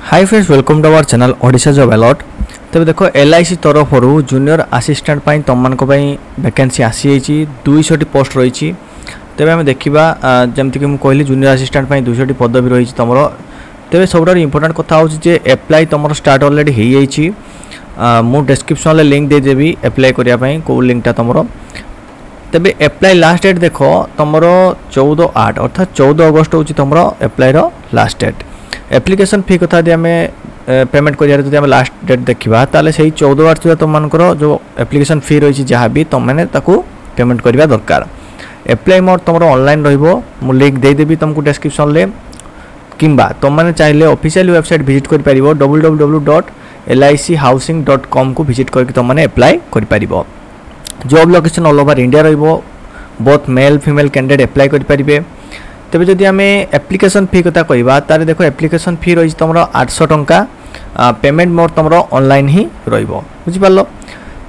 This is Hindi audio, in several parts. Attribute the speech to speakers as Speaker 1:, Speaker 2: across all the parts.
Speaker 1: High friends welcome to our channel Odisha job alert. तबे देखो एलआईसी तरफ जूनियर असिस्टेंट पाई तुम मानक वैकेंसी आसी जाइए 200 पोस्ट रही। तेरे आम देखा जमती कि कहली जूनियर असिस्टेंट 200 पदवी रही तुम। तेरे सब इंपोर्टेंट कथा हो एप्लाई तुम स्टार्ट अलरेडी हो जाइए। मु डिस्क्रिप्शन में लिंक देदेवी एप्लाई करने कौ लिंकटा तुम। तेरे एप्लाई लास्ट डेट देख तुम 14/8 अर्थात 14 अगस्त हूँ तुम एप्लाई लास्ट डेट। एप्लिकेशन फी कथा आम पेमेंट करें लास्ट डेट देखा ताले से 14/8 सुधा तुम जो एप्लिकेशन फी रही जहाँ भी तुम मैंने पेमेंट करवा दरकार। एप्लाई मोड तुम ऑनलाइन रु लिंक देदेवी तुमको डिस्क्रिप्शन में किंबा तुम मैंने चाहिए ऑफिशियल वेबसाइट विजिट कर www.lichousing.com को विजिट करके तुम मैंने एप्लाई कर। Job location all over India रहिबो। Both male female candidate apply करेंगे। तेज जदि आम एप्लिकेशन फी कथा कहवा तारे देखो एप्लिकेशन फी रही तुम 800 टंका। पेमेंट मोड तुम ऑनलाइन ही रुझिपार।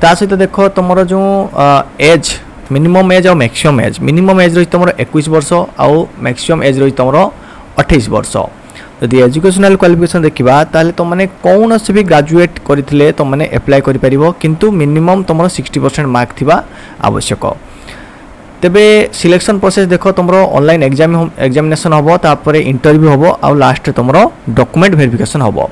Speaker 1: ता सहित देख तुम जो एज मिनिमम एज और मैक्सिमम एज मिनिमम एज रही तुम 21 वर्ष आउ मैक्सिमम एज रही तुम 28 वर्ष। यदि एजुकेशनल क्वालिफिकेशन देखा ताले तुमने कौन से भी ग्रेजुएट करते तुमने एप्लाई कर किंतु मिनिमम तुम 60% मार्क थिबा आवश्यक। तेबे सिलेक्शन प्रोसेस देख तुम ऑनलाइन एग्जामिनेशन हम तापर इंटरव्यू हम आउ लास्ट तुम डॉक्यूमेंट वेरिफिकेशन हम।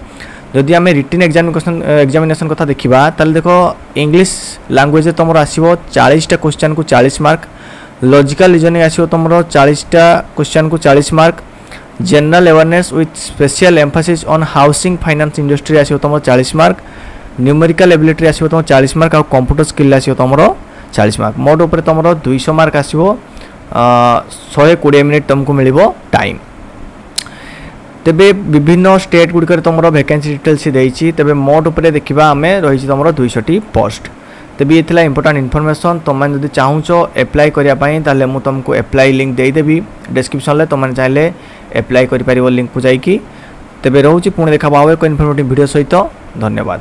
Speaker 1: जदि आम रिटन एग्जामिनेशन कथा देखा ताले देखो इंग्लिश लैंग्वेज तुम आसो 40टा क्वेश्चन को 40 मार्क। लॉजिकल रीजनिंग आसो तुम 40टा क्वेश्चन को 40 mark. General awareness with special Mphasis on housing finance industry आसो तुम 40 मार्क। न्यूमेरिकल एबिलिटी आसो तुम 40 मार्क आउ कंप्यूटर स्किल आसो तुम 40 मार्क। मोड उपर तुम 200 मार्क आसो 120 मिनिट तुमको मिल टाइम। तेबे विभिन्न स्टेट गुड़िक तुम वैकेंसी डिटेल्स देती। तेबे मोड उपर देखा आम रही तुम 200 पोस्ट। तेबे ये थिला इंपोर्टेंट इनफॉरमेशन। तुम जब चाहूँ एप्लाई करने मुझे तुमको एप्लाई लिंक देदेवी डिस्क्रिप्शन में। तुमने चाहिए एप्लाई कर लिंक को जाकि तेबे रोचे पुणी देखा एक इनफॉर्मेटिव वीडियो सहित। धन्यवाद।